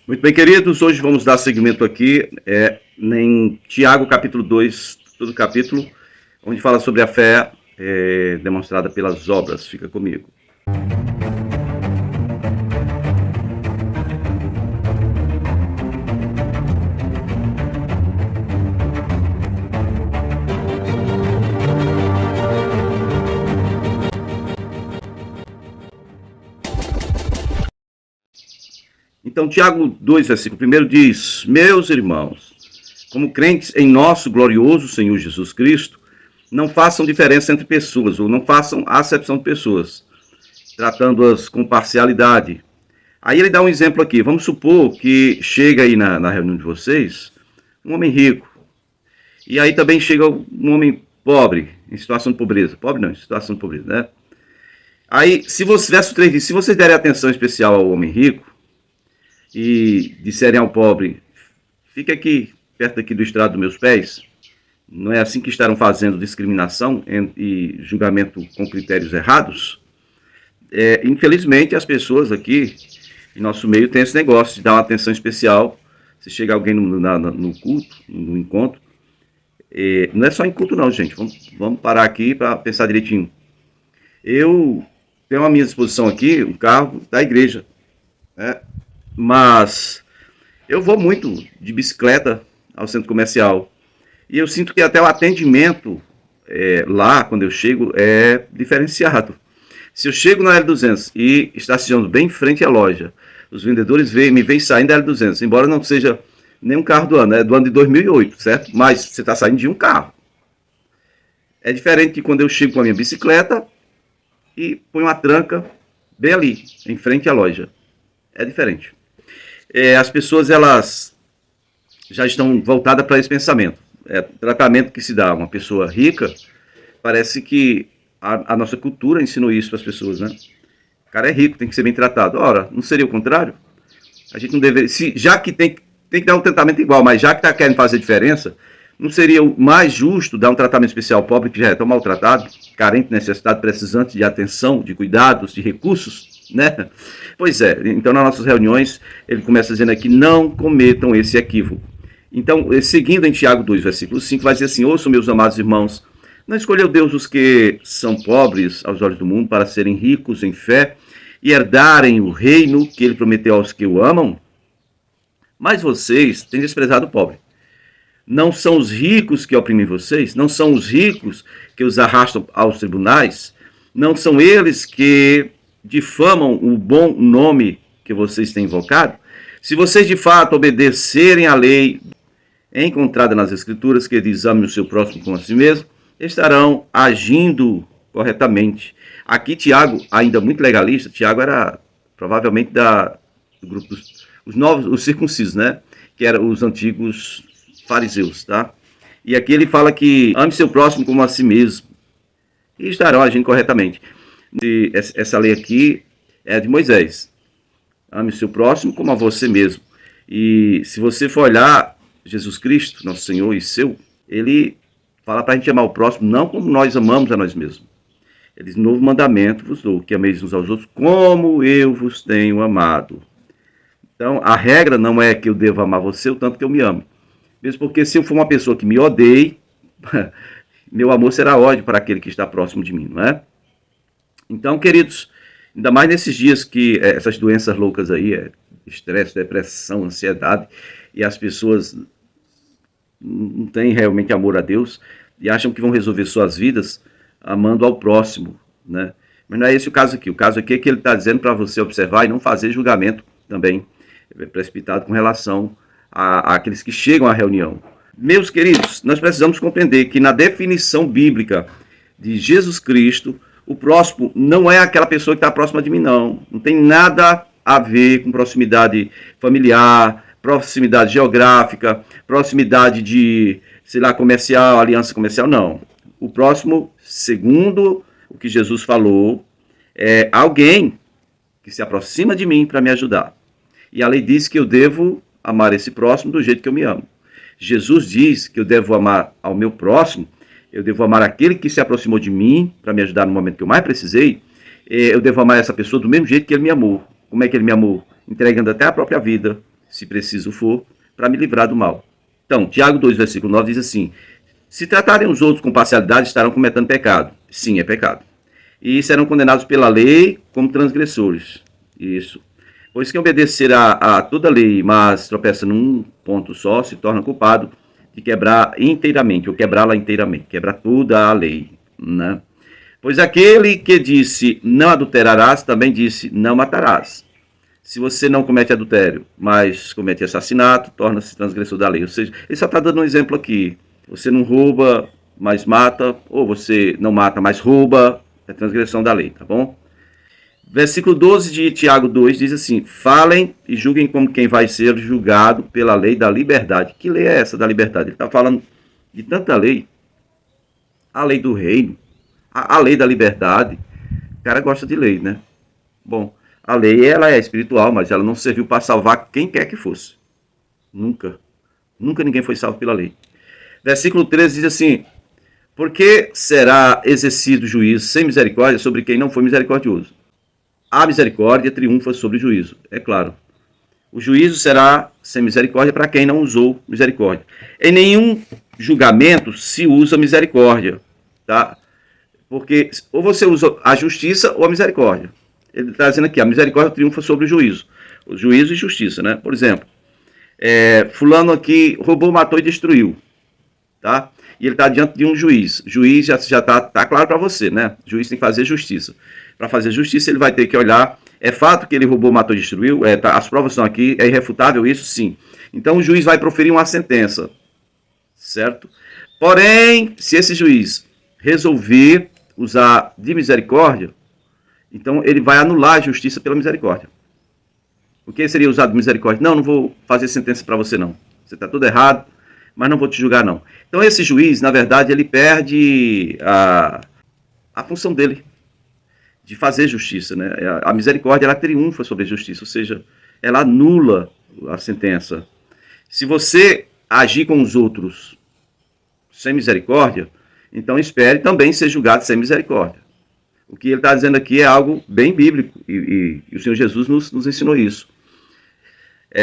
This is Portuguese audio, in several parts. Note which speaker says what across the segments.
Speaker 1: Muito bem, queridos, hoje vamos dar seguimento aqui em Tiago, capítulo 2, todo o capítulo, onde fala sobre a fé demonstrada pelas obras. Fica comigo. Então, Tiago 2, versículo 1 diz: Meus irmãos, como crentes em nosso glorioso Senhor Jesus Cristo, não façam diferença entre pessoas, ou não façam acepção de pessoas, tratando-as com parcialidade. Aí ele dá um exemplo aqui. Vamos supor que chega aí na reunião de vocês um homem rico, e aí também chega um homem pobre, em situação de pobreza. Pobre não, em situação de pobreza, né? Aí, se vocês derem atenção especial ao homem rico, e disserem ao pobre, fica aqui, perto aqui do estrado dos meus pés, não é assim que estarão fazendo discriminação e julgamento com critérios errados? Infelizmente, as pessoas aqui, em nosso meio, têm esse negócio de dar uma atenção especial. Se chega alguém no culto, no encontro, não é só em culto não, gente, vamos parar aqui para pensar direitinho. Eu tenho à minha disposição aqui um carro da igreja, né? Mas eu vou muito de bicicleta ao centro comercial. E eu sinto que até o atendimento lá, quando eu chego, é diferenciado. Se eu chego na L200 e estaciono bem em frente à loja, os vendedores me veem saindo da L200, embora não seja nem um carro do ano, é do ano de 2008, certo? Mas você está saindo de um carro. É diferente de quando eu chego com a minha bicicleta e ponho uma tranca bem ali, em frente à loja. É diferente. As pessoas elas já estão voltadas para esse pensamento. O tratamento que se dá a uma pessoa rica, parece que a nossa cultura ensinou isso para as pessoas, né? O cara é rico, tem que ser bem tratado. Ora, não seria o contrário? A gente não deveria, já que tem que dar um tratamento igual, mas já que está querendo fazer diferença, não seria o mais justo dar um tratamento especial ao pobre que já é tão maltratado, carente, necessitado, precisante de atenção, de cuidados, de recursos, né? Pois é, então nas nossas reuniões ele começa dizendo aqui: não cometam esse equívoco. Então, seguindo em Tiago 2, versículo 5, vai dizer assim: ouçam, meus amados irmãos, não escolheu Deus os que são pobres aos olhos do mundo para serem ricos em fé e herdarem o reino que ele prometeu aos que o amam? Mas vocês têm desprezado o pobre. Não são os ricos que oprimem vocês? Não são os ricos que os arrastam aos tribunais? Não são eles que difamam o bom nome que vocês têm invocado? Se vocês de fato obedecerem à lei encontrada nas Escrituras, que diz: ame o seu próximo como a si mesmo, estarão agindo corretamente. Aqui Tiago, ainda muito legalista, Tiago era provavelmente do grupo os circuncisos, né? Que eram os antigos fariseus, tá? E aqui ele fala que ame seu próximo como a si mesmo e estarão agindo corretamente. Essa lei aqui é de Moisés. Ame o seu próximo como a você mesmo. E se você for olhar Jesus Cristo, nosso Senhor e seu, ele fala para a gente amar o próximo não como nós amamos a nós mesmos. Ele diz: novo mandamento vos dou, que ameis uns aos outros como eu vos tenho amado. Então a regra não é que eu devo amar você o tanto que eu me amo. Mesmo porque se eu for uma pessoa que me odeie, meu amor será ódio para aquele que está próximo de mim, não é? Então, queridos, ainda mais nesses dias que essas doenças loucas aí, estresse, depressão, ansiedade, e as pessoas não têm realmente amor a Deus e acham que vão resolver suas vidas amando ao próximo, né? Mas não é esse o caso aqui. O caso aqui é que ele está dizendo para você observar e não fazer julgamento também precipitado com relação àqueles que chegam à reunião. Meus queridos, nós precisamos compreender que na definição bíblica de Jesus Cristo, o próximo não é aquela pessoa que está próxima de mim, não. Não tem nada a ver com proximidade familiar, proximidade geográfica, proximidade de, sei lá, comercial, aliança comercial, não. O próximo, segundo o que Jesus falou, é alguém que se aproxima de mim para me ajudar. E a lei diz que eu devo amar esse próximo do jeito que eu me amo. Jesus diz que eu devo amar ao meu próximo, eu devo amar aquele que se aproximou de mim para me ajudar no momento que eu mais precisei. Eu devo amar essa pessoa do mesmo jeito que ele me amou. Como é que ele me amou? Entregando até a própria vida se preciso for, para me livrar do mal. Então, Tiago 2, versículo 9 diz assim: se tratarem os outros com parcialidade, estarão cometendo pecado. Sim, é pecado. E serão condenados pela lei como transgressores. Isso. Pois quem obedecer a toda a lei, mas tropeça num ponto só, se torna culpado de quebrar inteiramente, ou quebrá-la inteiramente, quebrar toda a lei, né? Pois aquele que disse não adulterarás, também disse não matarás. Se você não comete adultério, mas comete assassinato, torna-se transgressor da lei. Ou seja, ele só está dando um exemplo aqui. Você não rouba, mas mata, ou você não mata, mas rouba, é transgressão da lei, tá bom? Versículo 12 de Tiago 2 diz assim: falem e julguem como quem vai ser julgado pela lei da liberdade. Que lei é essa da liberdade? Ele está falando de tanta lei. A lei do reino, a lei da liberdade. O cara gosta de lei, né? Bom, a lei ela é espiritual, mas ela não serviu para salvar quem quer que fosse. Nunca. Nunca ninguém foi salvo pela lei. Versículo 13 diz assim: porque será exercido juízo sem misericórdia sobre quem não foi misericordioso? A misericórdia triunfa sobre o juízo, é claro. O juízo será sem misericórdia para quem não usou misericórdia. Em nenhum julgamento se usa misericórdia, tá? Porque ou você usa a justiça ou a misericórdia. Ele está dizendo aqui, a misericórdia triunfa sobre o juízo. O juízo e justiça, né? Por exemplo, fulano aqui roubou, matou e destruiu, tá? E ele está diante de um juiz. O juiz já está claro para você, né? O juiz tem que fazer justiça. Para fazer justiça, ele vai ter que olhar. É fato que ele roubou, matou e destruiu? As provas estão aqui. É irrefutável isso? Sim. Então o juiz vai proferir uma sentença, certo? Porém, se esse juiz resolver usar de misericórdia, então ele vai anular a justiça pela misericórdia. O que seria usado de misericórdia? Não vou fazer sentença para você não. Você está tudo errado, mas não vou te julgar não. Então esse juiz, na verdade, ele perde a função dele de fazer justiça, né? A misericórdia, ela triunfa sobre a justiça, ou seja, ela anula a sentença. Se você agir com os outros sem misericórdia, então espere também ser julgado sem misericórdia. O que ele está dizendo aqui é algo bem bíblico, e o Senhor Jesus nos ensinou isso.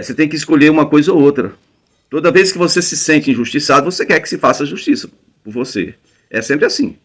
Speaker 1: Você tem que escolher uma coisa ou outra. Toda vez que você se sente injustiçado, você quer que se faça justiça por você. É sempre assim.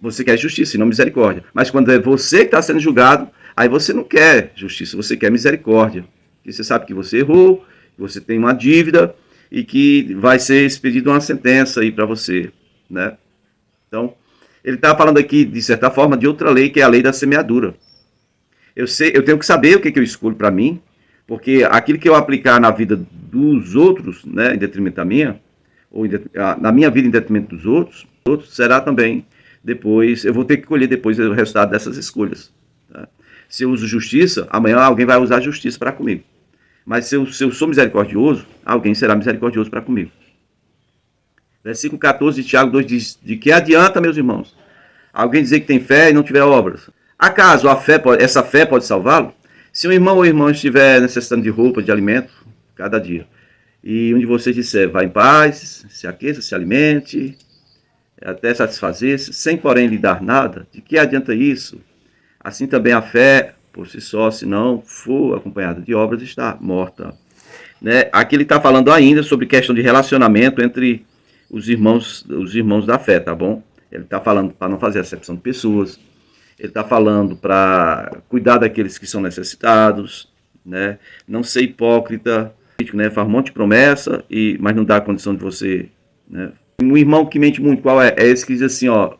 Speaker 1: Você quer justiça e não misericórdia. Mas quando é você que está sendo julgado, aí você não quer justiça, você quer misericórdia. Porque você sabe que você errou, que você tem uma dívida e que vai ser expedida uma sentença aí para você, né? Então, ele está falando aqui, de certa forma, de outra lei, que é a lei da semeadura. Eu tenho que saber o que eu escolho para mim, porque aquilo que eu aplicar na vida dos outros, né, em detrimento da minha, ou na minha vida em detrimento dos outros será também depois, eu vou ter que colher depois o resultado dessas escolhas. Tá? Se eu uso justiça, amanhã alguém vai usar justiça para comigo. Mas se eu sou misericordioso, alguém será misericordioso para comigo. Versículo 14 de Tiago 2 diz: de que adianta, meus irmãos, alguém dizer que tem fé e não tiver obras? Acaso essa fé pode salvá-lo? Se um irmão ou irmã estiver necessitando de roupa, de alimento, cada dia, e um de vocês disser, vá em paz, se aqueça, se alimente, até satisfazer-se, sem porém lhe dar nada, de que adianta isso? Assim também a fé, por si só, se não for acompanhada de obras, está morta. Né? Aqui ele está falando ainda sobre questão de relacionamento entre os irmãos da fé, tá bom? Ele está falando para não fazer acepção de pessoas, ele está falando para cuidar daqueles que são necessitados, né? Não ser hipócrita, né? Faz um monte de promessa, mas não dá a condição de você, né? Um irmão que mente muito, qual é? É esse que diz assim, ó,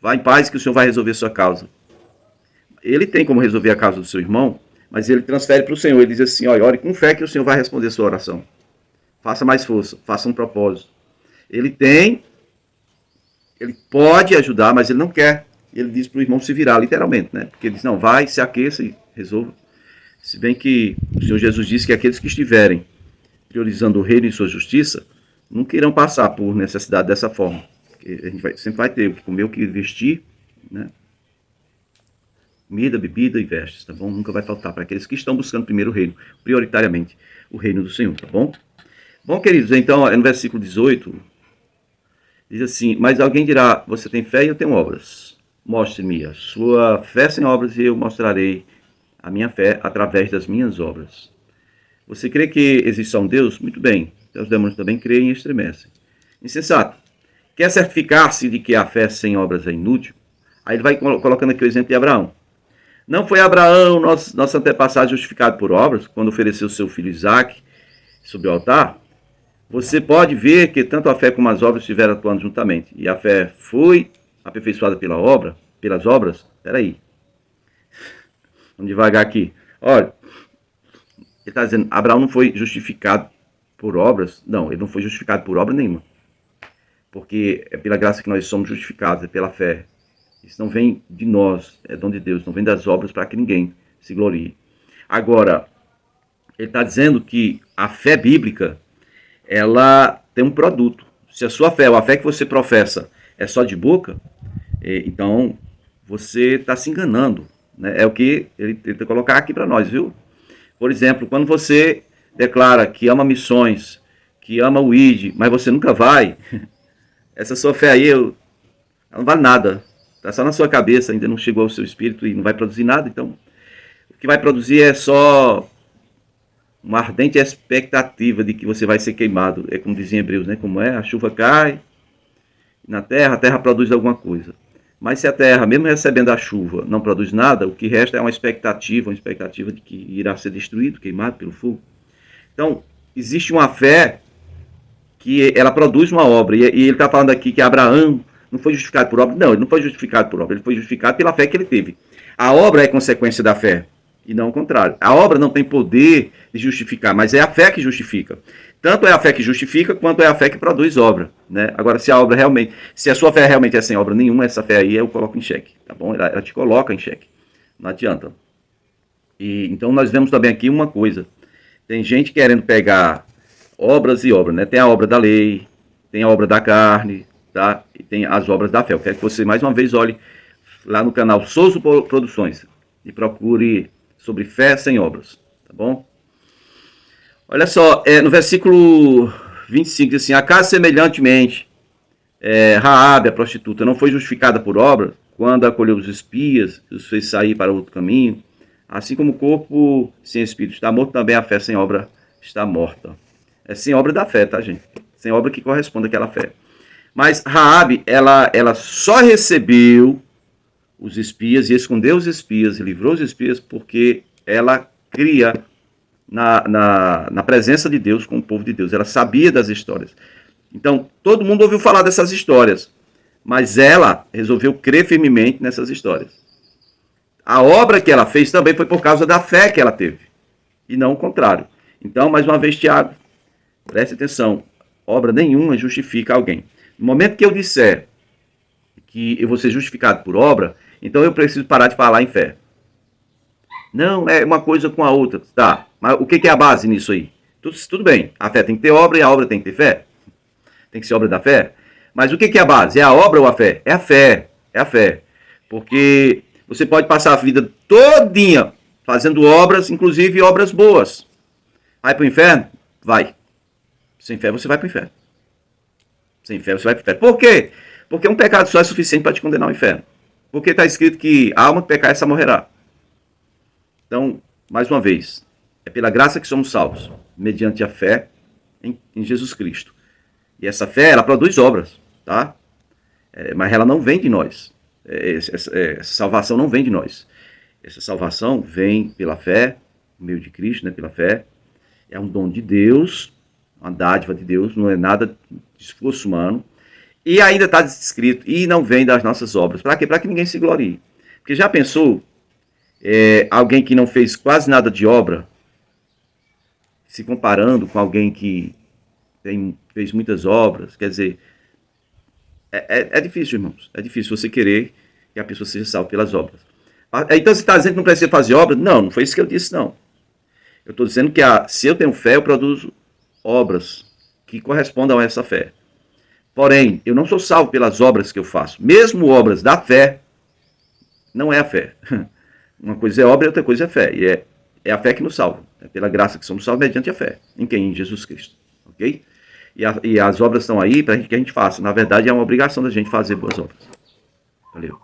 Speaker 1: vá em paz que o Senhor vai resolver a sua causa. Ele tem como resolver a causa do seu irmão, mas ele transfere para o Senhor. Ele diz assim, ó, ore com fé que o Senhor vai responder a sua oração. Faça mais força, faça um propósito. Ele pode ajudar, mas ele não quer. Ele diz para o irmão se virar, literalmente, né? Porque ele diz, não, vai, se aqueça e resolva. Se bem que o Senhor Jesus disse que aqueles que estiverem priorizando o reino e sua justiça, nunca irão passar por necessidade dessa forma. Porque a gente sempre vai ter o que comer, o que vestir, né? Comida, bebida e vestes, tá bom? Nunca vai faltar para aqueles que estão buscando primeiro o reino, prioritariamente o reino do Senhor, tá bom? Bom, queridos, então, no versículo 18, diz assim, mas alguém dirá, você tem fé e eu tenho obras. Mostre-me a sua fé sem obras e eu mostrarei a minha fé através das minhas obras. Você crê que existe só um Deus? Muito bem. Então os demônios também creem e estremecem. Insensato. Quer certificar-se de que a fé sem obras é inútil? Aí ele vai colocando aqui o exemplo de Abraão. Não foi Abraão, nosso antepassado, justificado por obras, quando ofereceu seu filho Isaque sobre o altar? Você pode ver que tanto a fé como as obras estiveram atuando juntamente. E a fé foi aperfeiçoada pelas obras. Peraí. Vamos devagar aqui. Olha, ele está dizendo, Abraão não foi justificado por obras? Não, ele não foi justificado por obra nenhuma. Porque é pela graça que nós somos justificados, é pela fé. Isso não vem de nós, é dom de Deus, não vem das obras para que ninguém se glorie. Agora, ele está dizendo que a fé bíblica, ela tem um produto. Se a sua fé, ou a fé que você professa, é só de boca, então você está se enganando. Né? É o que ele tenta colocar aqui para nós, viu? Por exemplo, quando você declara que ama missões, que ama o ID, mas você nunca vai, essa sua fé aí ela não vale nada. Está só na sua cabeça, ainda não chegou ao seu espírito e não vai produzir nada. Então, o que vai produzir é só uma ardente expectativa de que você vai ser queimado. É como dizem Hebreus, né? Como é? A chuva cai na terra, a terra produz alguma coisa. Mas se a terra, mesmo recebendo a chuva, não produz nada, o que resta é uma expectativa de que irá ser destruído, queimado pelo fogo. Então, existe uma fé que ela produz uma obra. E ele está falando aqui que Abraão não foi justificado por obra. Não, ele não foi justificado por obra. Ele foi justificado pela fé que ele teve. A obra é consequência da fé. E não o contrário. A obra não tem poder de justificar, mas é a fé que justifica. Tanto é a fé que justifica, quanto é a fé que produz obra. Né? Agora, se a sua fé realmente é sem obra nenhuma, essa fé aí eu coloco em xeque. Tá bom? Ela te coloca em xeque. Não adianta. Então nós vemos também aqui uma coisa. Tem gente querendo pegar obras e obras, né? Tem a obra da lei, tem a obra da carne, tá? E tem as obras da fé. Eu quero que você mais uma vez olhe lá no canal Souza Produções e procure sobre fé sem obras, tá bom? Olha só, no versículo 25 diz assim: acaso semelhantemente Raabe, a prostituta, não foi justificada por obra quando acolheu os espias e os fez sair para outro caminho? Assim como o corpo sem espírito está morto, também a fé sem obra está morta. É sem obra da fé, tá, gente? Sem obra que corresponde àquela fé. Mas Raabe, ela só recebeu os espias e escondeu os espias e livrou os espias porque ela cria na presença de Deus com o povo de Deus. Ela sabia das histórias. Então, todo mundo ouviu falar dessas histórias, mas ela resolveu crer firmemente nessas histórias. A obra que ela fez também foi por causa da fé que ela teve, e não o contrário. Então, mais uma vez, Tiago, preste atenção, obra nenhuma justifica alguém. No momento que eu disser que eu vou ser justificado por obra, então eu preciso parar de falar em fé. Não, é uma coisa com a outra. Tá, mas o que é a base nisso aí? Tudo bem, a fé tem que ter obra e a obra tem que ter fé. Tem que ser obra da fé. Mas o que é a base? É a obra ou a fé? É a fé, é a fé. Porque você pode passar a vida todinha fazendo obras, inclusive obras boas. Vai para o inferno? Vai. Sem fé você vai para o inferno. Sem fé você vai para o inferno. Por quê? Porque um pecado só é suficiente para te condenar ao inferno. Porque está escrito que a alma que pecar, essa morrerá. Então, mais uma vez, é pela graça que somos salvos, mediante a fé em Jesus Cristo. E essa fé, ela produz obras, tá? Mas ela não vem de nós. Essa salvação não vem de nós. Essa salvação vem pela fé, no meio de Cristo, né? Pela fé. É um dom de Deus, uma dádiva de Deus, não é nada de esforço humano. E ainda está escrito, e não vem das nossas obras. Para quê? Para que ninguém se glorie. Porque já pensou, alguém que não fez quase nada de obra, se comparando com alguém que fez muitas obras, quer dizer, é difícil, irmãos. É difícil você querer que a pessoa seja salva pelas obras. Então você está dizendo que não precisa fazer obra? Não, não foi isso que eu disse, não. Eu estou dizendo que se eu tenho fé, eu produzo obras que correspondam a essa fé. Porém, eu não sou salvo pelas obras que eu faço. Mesmo obras da fé, não é a fé. Uma coisa é obra e outra coisa é fé. E é a fé que nos salva. É pela graça que somos salvos mediante a fé. Em quem? Em Jesus Cristo. Ok? E as obras estão aí para que a gente faça. Na verdade, é uma obrigação da gente fazer boas obras. Valeu.